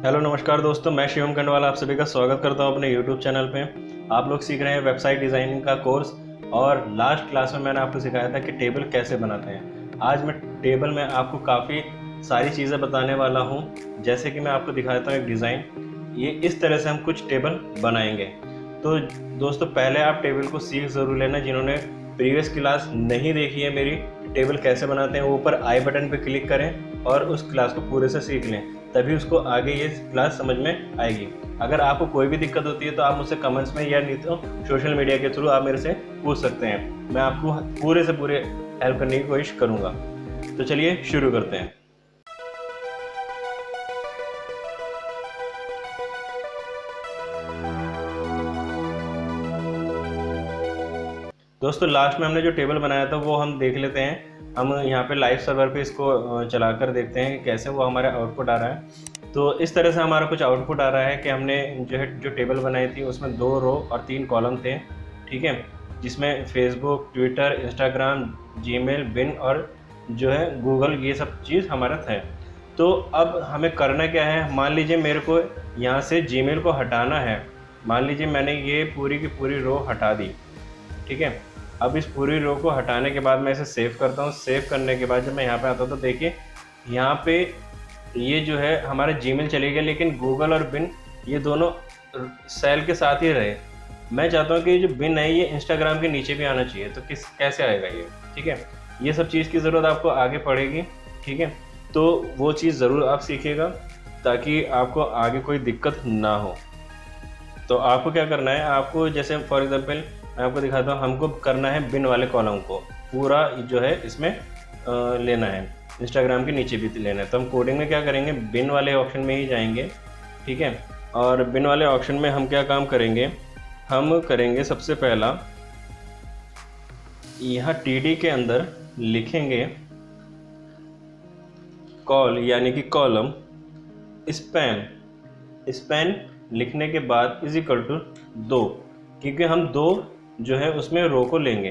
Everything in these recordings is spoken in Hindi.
हेलो नमस्कार दोस्तों, मैं शिवम खंडवाला आप सभी का स्वागत करता हूं अपने यूट्यूब चैनल पे। आप लोग सीख रहे हैं वेबसाइट डिज़ाइनिंग का कोर्स और लास्ट क्लास में मैंने आपको सिखाया था कि टेबल कैसे बनाते हैं। आज मैं टेबल में आपको काफ़ी सारी चीज़ें बताने वाला हूं। जैसे कि मैं आपको दिखाता हूं एक डिज़ाइन, ये इस तरह से हम कुछ टेबल बनाएंगे। तो दोस्तों पहले आप टेबल को सीख ज़रूर लेना। जिन्होंने प्रीवियस क्लास नहीं देखी है मेरी, टेबल कैसे बनाते हैं, वो ऊपर आई बटन पर क्लिक करें और उस क्लास को पूरे से सीख लें, तभी उसको आगे ये क्लास समझ में आएगी। अगर आपको कोई भी दिक्कत होती है तो आप मुझसे कमेंट्स में या नहीं तो सोशल मीडिया के थ्रू आप मेरे से पूछ सकते हैं। मैं आपको पूरे से पूरे हेल्प करने की कोशिश करूँगा। तो चलिए शुरू करते हैं। दोस्तों लास्ट में हमने जो टेबल बनाया था वो हम देख लेते हैं। हम यहाँ पे लाइव सर्वर पे इसको चलाकर देखते हैं कि कैसे वो हमारा आउटपुट आ रहा है। तो इस तरह से हमारा कुछ आउटपुट आ रहा है कि हमने जो टेबल बनाई थी उसमें 2 रो और 3 कॉलम थे, ठीक है, जिसमें फेसबुक, ट्विटर, इंस्टाग्राम, जीमेल, बिन और जो है गूगल, ये सब चीज़ हमारा था। तो अब हमें करना क्या है, मान लीजिए मेरे को यहाँ से जीमेल को हटाना है। मान लीजिए मैंने ये पूरी की पूरी रो हटा दी, ठीक है। अब इस पूरी रो को हटाने के बाद मैं इसे सेव करता हूँ। सेव करने के बाद जब मैं यहाँ पे आता हूँ तो देखिए यहाँ पे ये जो है हमारा जीमेल चले गया, लेकिन गूगल और बिन ये दोनों सेल के साथ ही रहे। मैं चाहता हूँ कि जो बिन है ये इंस्टाग्राम के नीचे भी आना चाहिए। तो कैसे आएगा ये, ठीक है। ये सब चीज़ की ज़रूरत आपको आगे पड़ेगी, ठीक है। तो वो चीज़ ज़रूर आप सीखिएगा ताकि आपको आगे कोई दिक्कत ना हो। तो आपको क्या करना है, आपको जैसे फॉर एग्जांपल मैं आपको दिखाता हूँ, हमको करना है बिन वाले कॉलम को पूरा जो है इसमें लेना है, इंस्टाग्राम के नीचे भी लेना है। तो हम कोडिंग में क्या करेंगे, बिन वाले ऑप्शन में ही जाएंगे, ठीक है। और बिन वाले ऑप्शन में हम क्या काम करेंगे, हम करेंगे सबसे पहला यहाँ टीडी के अंदर लिखेंगे कॉल यानी कि कॉलम स्पैन। स्पैन लिखने के बाद इज इक्वल टू 2, क्योंकि हम 2 जो है उसमें रो को लेंगे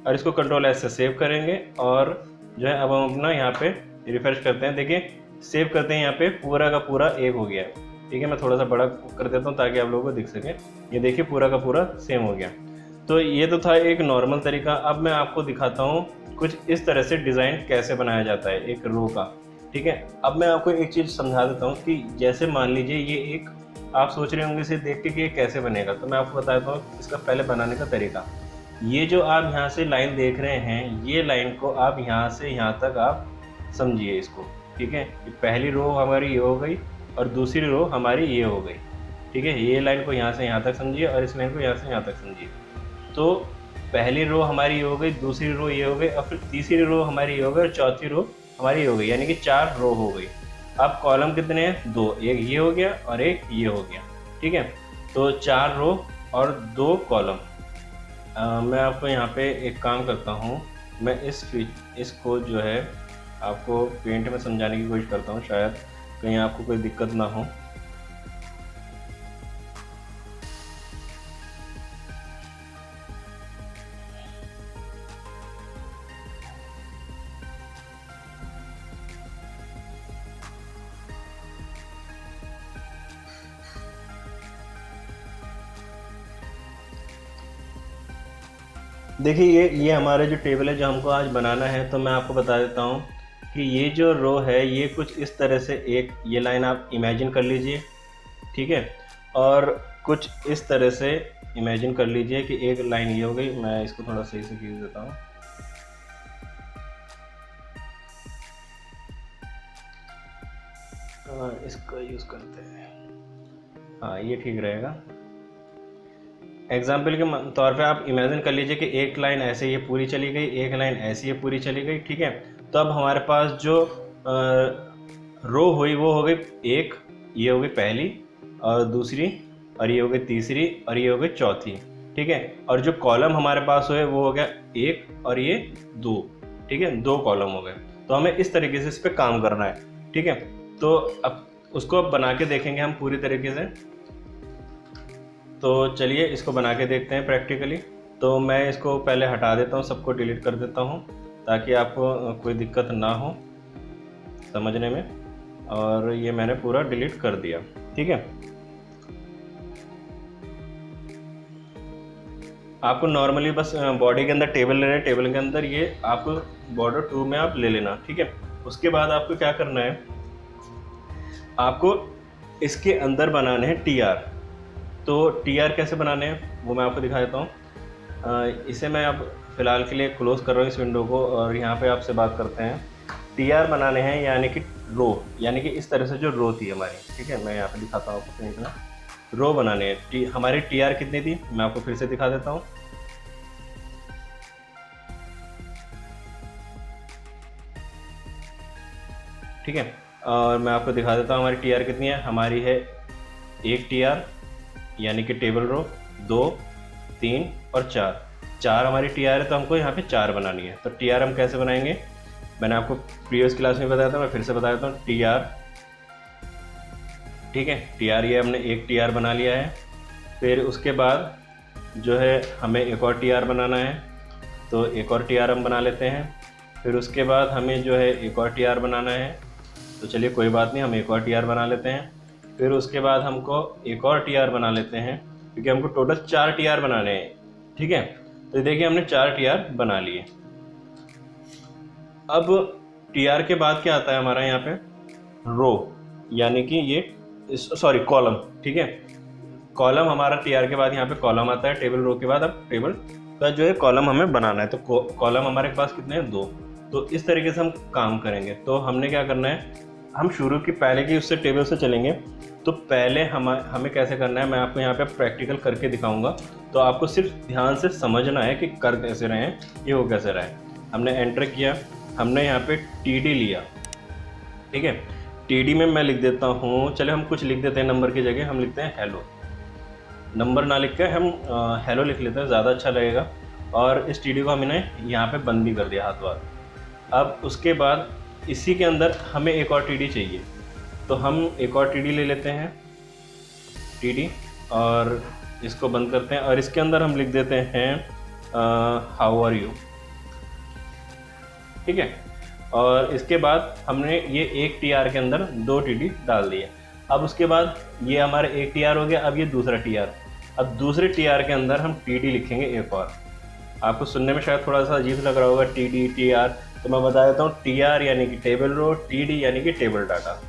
और इसको कंट्रोल एस से सेव करेंगे। और जो है अब हम अपना यहाँ पे रिफ्रेश करते हैं, देखिए सेव करते हैं, यहाँ पे पूरा का पूरा एक हो गया, ठीक है। मैं थोड़ा सा बड़ा कर देता हूँ ताकि आप लोगों को दिख सके। ये देखिए पूरा का पूरा सेम हो गया। तो ये तो था एक नॉर्मल तरीका। अब मैं आपको दिखाता हूँ कुछ इस तरह से डिज़ाइन कैसे बनाया जाता है एक रो का, ठीक है। अब मैं आपको एक चीज़ समझा देता हूँ कि जैसे मान लीजिए ये एक, आप सोच रहे होंगे इसे देख के कि ये कैसे बनेगा। तो मैं आपको बताता हूँ इसका पहले बनाने का तरीका। ये जो आप यहाँ से लाइन देख रहे हैं, ये लाइन को आप यहाँ से यहाँ तक आप समझिए इसको, ठीक है। पहली रो हमारी ये हो गई और दूसरी रो हमारी ये हो गई, ठीक है। ये लाइन को यहाँ से यहाँ तक समझिए और इस लाइन को यहाँ से यहाँ तक समझिए। तो पहली रो हमारी ये हो गई, दूसरी रो ये हो गई और फिर तीसरी रो हमारी ये हो गई और चौथी रो हमारी ये हो गई, यानी कि 4 रो हो गई। अब कॉलम कितने हैं, 2, एक ये हो गया और एक ये हो गया, ठीक है। तो 4 रो और 2 कॉलम। मैं आपको यहाँ पे एक काम करता हूँ, मैं इसको जो है आपको पेंट में समझाने की कोशिश करता हूँ, शायद कहीं आपको कोई दिक्कत ना हो। देखिए ये हमारा जो टेबल है जो हमको आज बनाना है, तो मैं आपको बता देता हूँ कि ये जो रो है ये कुछ इस तरह से, एक ये लाइन आप इमेजिन कर लीजिए, ठीक है। और कुछ इस तरह से इमेजिन कर लीजिए कि एक लाइन ये हो गई। मैं इसको थोड़ा सही से खींच देता हूँ। इसका यूज़ करते हैं, हाँ ये ठीक रहेगा। एग्जाम्पल के तौर पे आप इमेजिन कर लीजिए कि एक लाइन ऐसे ये पूरी चली गई, एक लाइन ऐसी ये पूरी चली गई, ठीक है। तो अब हमारे पास जो रो हुई वो हो गई एक, ये हो गई पहली और दूसरी, और ये हो गई तीसरी और ये हो गई चौथी, ठीक है। और जो कॉलम हमारे पास हुए वो हो गया एक और ये 2, ठीक है, 2 कॉलम हो गए। तो हमें इस तरीके से इस पर काम करना है, ठीक है। तो अब उसको अब बना के देखेंगे हम पूरी तरीके से। तो चलिए इसको बना के देखते हैं प्रैक्टिकली। तो मैं इसको पहले हटा देता हूँ, सबको डिलीट कर देता हूँ ताकि आपको कोई दिक्कत ना हो समझने में। और ये मैंने पूरा डिलीट कर दिया। ठीक है, आपको नॉर्मली बस बॉडी के अंदर टेबल लेना है, टेबल के अंदर ये आप बॉर्डर 2 में आप ले लेना। ठीक है, उसके बाद आपको क्या करना है, आपको इसके अंदर बनाने हैं TR। तो TR कैसे बनाने हैं वो मैं आपको दिखा देता हूँ। इसे मैं अब फ़िलहाल के लिए क्लोज़ कर रहा हूँ इस विंडो को, और यहाँ पे आपसे बात करते हैं। TR बनाने हैं यानी कि रो, यानी कि इस तरह से जो रो थी हमारी। ठीक है, मैं यहाँ पे दिखाता हूँ आपको इतना रो बनाने हैं। हमारी TR कितनी थी मैं आपको फिर से दिखा देता हूँ। ठीक है, और मैं आपको दिखा देता हूँ हमारी TR कितनी है। हमारी है 1 TR यानी कि टेबल रो, 2, 3 और 4 हमारी TR है, तो हमको यहाँ पे 4 बनानी है। तो TR हम कैसे बनाएंगे, मैंने आपको प्रीवियस क्लास में बताया था, मैं फिर से बता देता हूँ। TR, ठीक है, TR ये हमने 1 TR बना लिया है। फिर उसके बाद जो है हमें एक और TR बनाना है, तो एक और TR हम बना लेते हैं। फिर उसके बाद हमें जो है एक और TR बनाना है, तो चलिए कोई बात नहीं, हम एक और TR बना लेते हैं। फिर उसके बाद हमको एक और TR बना लेते हैं, क्योंकि हमको टोटल 4 TR बनाने हैं। ठीक है, तो देखिए हमने 4 TR बना लिए। अब TR के बाद क्या आता है हमारा यहाँ पे, रो, यानी कि ये सॉरी कॉलम। ठीक है, कॉलम हमारा TR के बाद यहाँ पे कॉलम आता है, टेबल रो के बाद अब टेबल का जो है कॉलम हमें बनाना है। तो कॉलम हमारे पास कितने हैं, 2। तो इस तरीके से हम काम करेंगे। तो हमने क्या करना है, हम शुरू की पहले की उससे टेबल से चलेंगे। तो पहले हमें कैसे करना है मैं आपको यहाँ पे प्रैक्टिकल करके दिखाऊंगा। तो आपको सिर्फ ध्यान से समझना है कि कर कैसे रहे हैं, ये हो कैसे रहा है। हमने एंटर किया, हमने यहाँ पे TD लिया। ठीक है, TD में मैं लिख देता हूँ, चले हम कुछ लिख देते हैं नंबर की जगह, हम लिखते हैं हेलो। नंबर ना लिख के हम हेलो लिख लेते हैं, ज़्यादा अच्छा लगेगा। और इस TD को हमने यहाँ पे बंद भी कर दिया हाथ वार। अब उसके बाद इसी के अंदर हमें एक और TD चाहिए, तो हम एक और TD ले लेते हैं, TD, और इसको बंद करते हैं। और इसके अंदर हम लिख देते हैं हाउ आर यू। ठीक है, और इसके बाद हमने ये एक TR के अंदर 2 TD डाल दिए। अब उसके बाद ये हमारा एक TR हो गया, अब ये दूसरा TR। अब दूसरे TR के अंदर हम TD लिखेंगे एक और। आपको सुनने में शायद थोड़ा सा अजीब लग रहा होगा TD TR, तो मैं बता देता हूँ। TR यानी कि टेबल रो, TD यानी कि टेबल डाटा।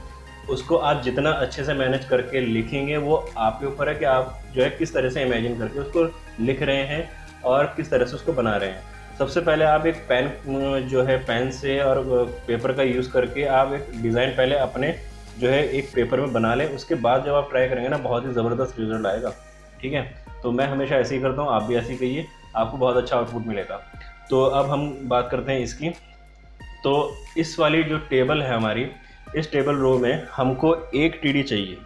उसको आप जितना अच्छे से मैनेज करके लिखेंगे वो आपके ऊपर है कि आप जो है किस तरह से इमेजिन करके उसको लिख रहे हैं और किस तरह से उसको बना रहे हैं। सबसे पहले आप एक पेन जो है पेन से और पेपर का यूज़ करके आप एक डिज़ाइन पहले अपने जो है एक पेपर में बना लें। उसके बाद जब आप ट्राई करेंगे ना, बहुत ही ज़बरदस्त रिजल्ट आएगा। ठीक है, तो मैं हमेशा ऐसे ही करता हूँ, आप भी ऐसे ही करिए, आपको बहुत अच्छा आउटपुट मिलेगा। तो अब हम बात करते हैं इसकी। तो इस वाली जो टेबल है हमारी, इस टेबल रो में हमको एक TD चाहिए।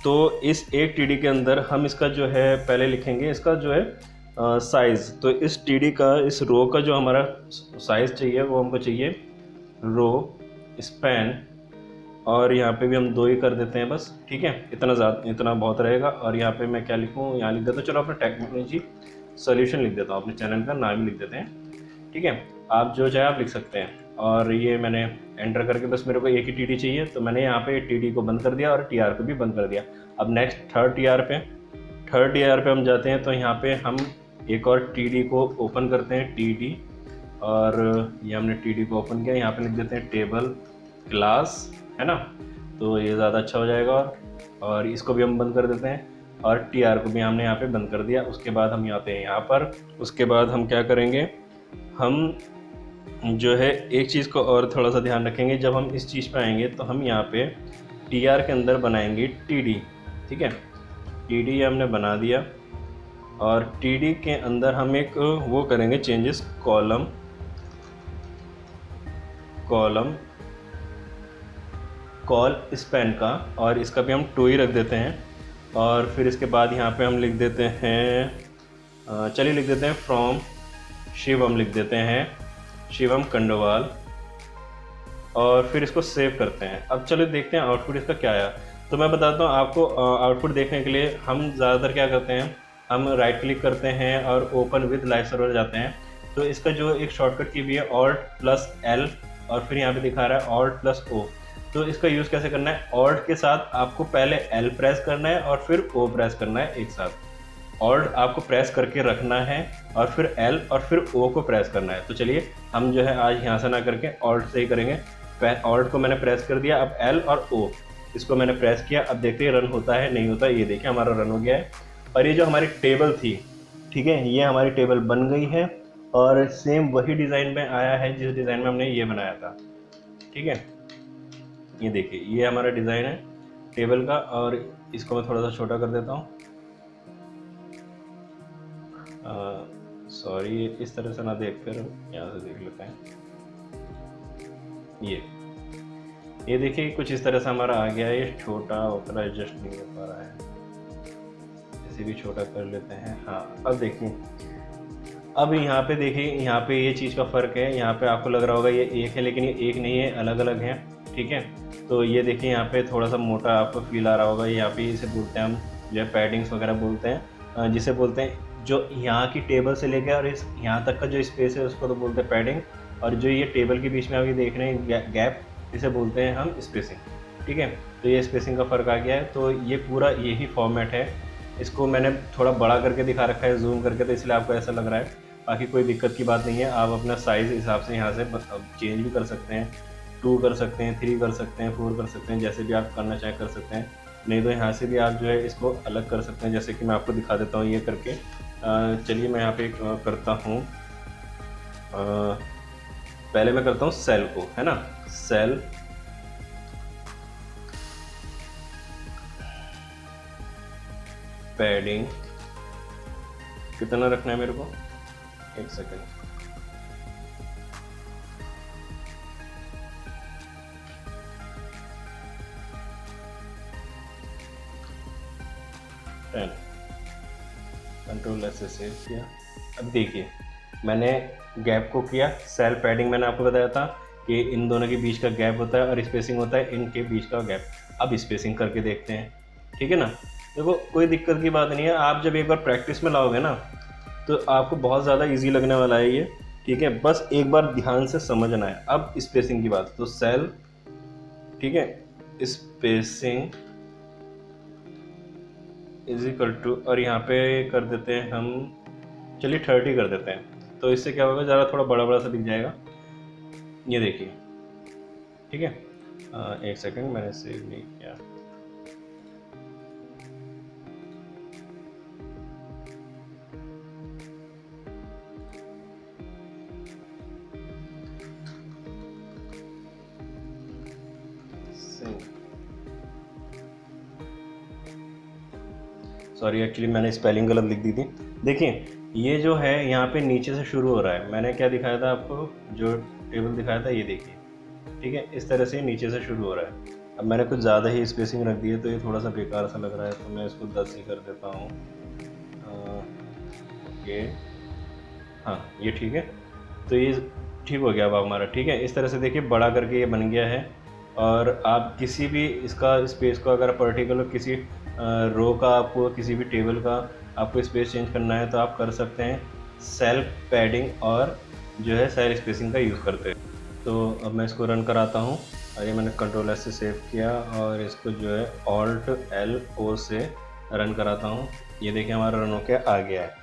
तो इस एक TD के अंदर हम इसका जो है पहले लिखेंगे इसका जो है साइज़। तो इस TD का, इस रो का जो हमारा साइज़ चाहिए वो हमको चाहिए रो स्पैन, और यहाँ पे भी हम 2 ही कर देते हैं बस। ठीक है, इतना बहुत रहेगा। और यहाँ पे मैं क्या लिखूँ, यहाँ लिख देता हूँ, चलो अपना टेक्नोलॉजी सॉल्यूशन लिख देता हूँ, अपने चैनल का नाम ही लिख देते हैं। ठीक है, आप जो चाहे आप लिख सकते हैं। और ये मैंने एंटर करके बस मेरे को एक ही TD चाहिए, तो मैंने यहाँ पे TD को बंद कर दिया और TR को भी बंद कर दिया। अब नेक्स्ट थर्ड TR पे हम जाते हैं। तो यहाँ पे हम एक और TD को ओपन करते हैं, TD, और ये हमने TD को ओपन किया। यहाँ पे लिख देते हैं टेबल क्लास, है ना, तो ये ज़्यादा अच्छा हो जाएगा। और इसको भी हम बंद कर देते हैं, और TR को भी हमने यहाँ पे बंद कर दिया। उसके बाद हम आते हैं यहाँ पर। उसके बाद हम क्या करेंगे, हम जो है एक चीज़ को और थोड़ा सा ध्यान रखेंगे। जब हम इस चीज़ पे आएंगे तो हम यहाँ पे TR के अंदर बनाएंगे TD। ठीक है, TD हमने बना दिया, और TD के अंदर हम एक वो करेंगे चेंजेस, कॉल स्पैन का, और इसका भी हम 2 ही रख देते हैं। और फिर इसके बाद यहाँ पे हम लिख देते हैं, चलिए लिख देते हैं फ्रॉम शिवम, लिख देते हैं शिवम कंडोवाल, और फिर इसको सेव करते हैं। अब चलो देखते हैं आउटपुट इसका क्या आया। तो मैं बताता हूँ आपको, आउटपुट देखने के लिए हम ज़्यादातर क्या करते हैं, हम राइट क्लिक करते हैं और ओपन विद लाइव सर्वर जाते हैं। तो इसका जो एक शॉर्टकट की भी है Alt+L, और फिर यहाँ पे दिखा रहा है Alt+O। तो इसका यूज़ कैसे करना है, ऑल्ट के साथ आपको पहले एल प्रेस करना है और फिर ओ प्रेस करना है एक साथ। ऑल्ट आपको प्रेस करके रखना है और फिर एल और फिर ओ को प्रेस करना है। तो चलिए हम जो है आज यहाँ से ना करके ऑल्ट से ही करेंगे। ऑल्ट को मैंने प्रेस कर दिया, अब एल और ओ इसको मैंने प्रेस किया। अब देखते हैं रन होता है नहीं होता। ये देखिए हमारा रन हो गया है। और ये जो हमारी टेबल थी, ठीक है, ये हमारी टेबल बन गई है और सेम वही डिज़ाइन में आया है जिस डिज़ाइन में हमने ये बनाया था। ठीक है, ये देखिए ये हमारा डिज़ाइन है टेबल का। और इसको मैं थोड़ा सा छोटा कर देता हूँ। सॉरी, इस तरह से ना देख कर यहाँ से देख लेते हैं। ये देखिए कुछ इस तरह से हमारा आ गया है। ये छोटा उतना एडजस्ट नहीं हो पा रहा है, इसे भी छोटा कर लेते हैं। हाँ, अब देखिए, अब यहाँ पे देखिए, यहाँ पे ये चीज़ का फ़र्क है। यहाँ पे आपको लग रहा होगा ये एक है, लेकिन ये एक नहीं है, अलग अलग हैं। ठीक है, तो ये देखिए यहाँ पे थोड़ा सा मोटा आपको फील आ रहा होगा। यहाँ पे इसे बोलते हैं हम जो है पैडिंग्स वगैरह बोलते हैं, जिसे बोलते हैं जो यहाँ की टेबल से लेकर और इस यहाँ तक का जो स्पेस है उसको तो बोलते हैं पैडिंग। और जो ये टेबल के बीच में आप ये देख रहे हैं गैप, इसे बोलते हैं हम स्पेसिंग। ठीक है, तो ये स्पेसिंग का फ़र्क आ गया है। तो ये पूरा यही फॉर्मेट है। इसको मैंने थोड़ा बड़ा करके दिखा रखा है, जूम करके, तो इसलिए आपको ऐसा लग रहा है। बाकी कोई दिक्कत की बात नहीं है। आप अपना साइज़ हिसाब से यहाँ से चेंज भी कर सकते हैं। 2 कर सकते हैं, 3 कर सकते हैं, 4 कर सकते हैं, जैसे भी आप करना चाहें कर सकते हैं। नहीं तो यहाँ से भी आप जो है इसको अलग कर सकते हैं, जैसे कि मैं आपको दिखा देता हूँ ये करके। चलिए मैं यहाँ पे करता हूँ। पहले मैं करता हूँ सेल को, है ना, सेल, पैडिंग कितना रखना है मेरे को, एक सेकंड। कंट्रोल ऐसे सेव किया। अब देखिए मैंने गैप को किया, सेल पैडिंग मैंने आपको बताया था कि इन दोनों के बीच का गैप होता है और स्पेसिंग होता है इनके बीच का गैप। अब स्पेसिंग करके देखते हैं, ठीक है ना। देखो कोई दिक्कत की बात नहीं है। आप जब एक बार प्रैक्टिस में लाओगे ना तो आपको बहुत ज़्यादा इजी लगने वाला है ये। ठीक है, बस एक बार ध्यान से समझना है। अब स्पेसिंग की बात, तो सेल, ठीक है, स्पेसिंग इज इक्वल टू, और यहाँ पे कर देते हैं हम, चलिए 30 कर देते हैं। तो इससे क्या होगा, ज़रा थोड़ा बड़ा बड़ा सा दिख जाएगा। ये देखिए, ठीक है। एक सेकंड, मैंने सेव नहीं किया। सॉरी, एक्चुअली मैंने स्पेलिंग गलत लिख दी थी। देखिए ये जो है यहाँ पे नीचे से शुरू हो रहा है। मैंने क्या दिखाया था आपको, जो टेबल दिखाया था, ये देखिए, ठीक है, इस तरह से नीचे से शुरू हो रहा है। अब मैंने कुछ ज़्यादा ही स्पेसिंग रख दी है तो ये थोड़ा सा बेकार सा लग रहा है, तो मैं इसको 10 ही कर देता हूँ। ओके, हाँ ये ठीक है। तो ये ठीक हो गया अब हमारा। ठीक है, इस तरह से देखिए बड़ा करके ये बन गया है। और आप किसी भी इसका स्पेस को, अगर पर्टिकुलर किसी रो का, आपको किसी भी टेबल का आपको स्पेस चेंज करना है तो आप कर सकते हैं सेल पैडिंग और जो है सेल स्पेसिंग का यूज़ करते हैं। तो अब मैं इसको रन कराता हूँ। और ये मैंने कंट्रोल एस से सेव किया और इसको जो है ऑल्ट एल ओ से रन कराता हूँ। ये देखिए हमारा रन होकर आ गया है।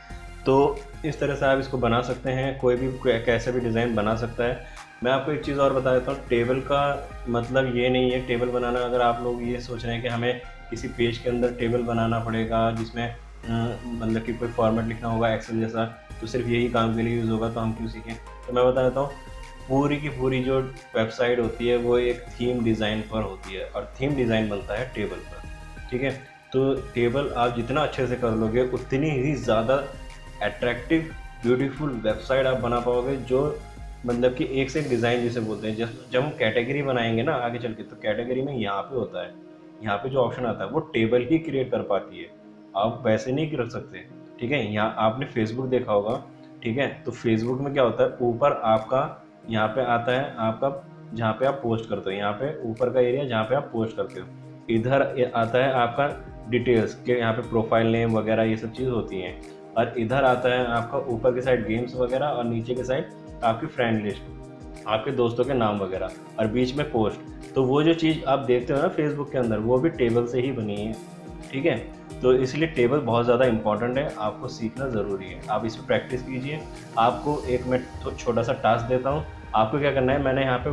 तो इस तरह से आप इसको बना सकते हैं, कोई भी कैसे भी डिज़ाइन बना सकता है। मैं आपको एक चीज़ और बता देता हूँ, टेबल का मतलब ये नहीं है टेबल बनाना। अगर आप लोग ये सोच रहे हैं कि हमें किसी पेज के अंदर टेबल बनाना पड़ेगा जिसमें मतलब कि कोई फॉर्मेट लिखना होगा एक्सेल जैसा, तो सिर्फ यही काम के लिए यूज़ होगा, तो हम क्यों सीखें। तो मैं बता देता हूँ, पूरी की पूरी जो वेबसाइट होती है वो एक थीम डिज़ाइन पर होती है और थीम डिज़ाइन बनता है टेबल पर। ठीक है, तो टेबल आप जितना अच्छे से कर लोगे उतनी ही ज़्यादा अट्रैक्टिव ब्यूटीफुल वेबसाइट आप बना पाओगे, जो मतलब कि एक से एक डिज़ाइन जिसे बोलते हैं। जब हम कैटेगरी बनाएंगे ना आगे चल के, तो कैटेगरी में यहाँ पे होता है, यहाँ पे जो ऑप्शन आता है वो टेबल ही क्रिएट कर पाती है, आप वैसे नहीं कर सकते। ठीक है, यहाँ आपने फेसबुक देखा होगा, ठीक है, तो फेसबुक में क्या होता है, ऊपर आपका यहाँ पे आता है आपका जहाँ पे आप पोस्ट करते हो, यहाँ पे ऊपर का एरिया जहाँ पे आप पोस्ट करते हो, इधर आता है आपका डिटेल्स के, यहाँ पे प्रोफाइल नेम वगैरह ये सब चीज़ होती हैं। और इधर आता है आपका ऊपर की साइड गेम्स वगैरह और नीचे की साइड आपकी फ्रेंड लिस्ट। आपके दोस्तों के नाम वगैरह, और बीच में पोस्ट। तो वो जो चीज़ आप देखते हो ना फेसबुक के अंदर, वो भी टेबल से ही बनी है, ठीक है। तो इसलिए टेबल बहुत ज़्यादा इंपॉर्टेंट है, आपको सीखना ज़रूरी है। आप इस पर प्रैक्टिस कीजिए। आपको एक मैं छोटा सा टास्क देता हूँ। आपको क्या करना है, मैंने यहाँ पे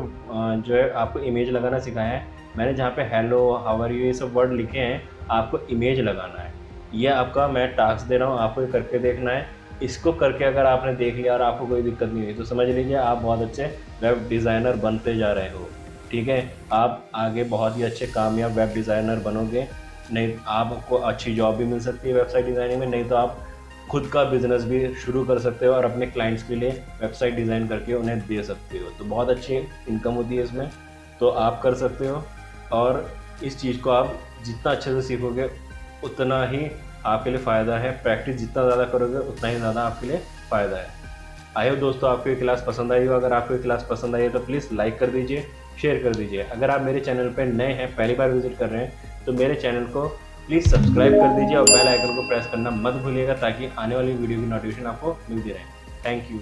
जो है आपको इमेज लगाना सिखाया है। मैंने जहाँ पे हेलो, हाउ आर यू, ये सब वर्ड लिखे हैं, आपको इमेज लगाना है। ये आपका मैं टास्क दे रहा हूँ, आपको ये करके देखना है। इसको करके अगर आपने देख लिया और आपको कोई दिक्कत नहीं हुई, तो समझ लीजिए आप बहुत अच्छे वेब डिज़ाइनर बनते जा रहे हो, ठीक है। आप आगे बहुत ही अच्छे कामयाब वेब डिज़ाइनर बनोगे। नहीं, आपको अच्छी जॉब भी मिल सकती है वेबसाइट डिज़ाइनिंग में, नहीं तो आप खुद का बिज़नेस भी शुरू कर सकते हो और अपने क्लाइंट्स के लिए वेबसाइट डिज़ाइन करके उन्हें दे सकते हो। तो बहुत अच्छी इनकम होती है इसमें, तो आप कर सकते हो। और इस चीज़ को आप जितना अच्छे से सीखोगे उतना ही आपके लिए फ़ायदा है। प्रैक्टिस जितना ज़्यादा करोगे उतना ही ज़्यादा आपके लिए फ़ायदा है। आई होप दोस्तों आपको ये क्लास पसंद आई हो। अगर आपको ये क्लास पसंद आई है तो प्लीज़ लाइक कर दीजिए, शेयर कर दीजिए। अगर आप मेरे चैनल पर नए हैं, पहली बार विजिट कर रहे हैं, तो मेरे चैनल को प्लीज़ सब्सक्राइब कर दीजिए और बेल आइकन को प्रेस करना मत भूलिएगा, ताकि आने वाली वीडियो की नोटिफिकेशन आपको मिलती रहे। Thank you.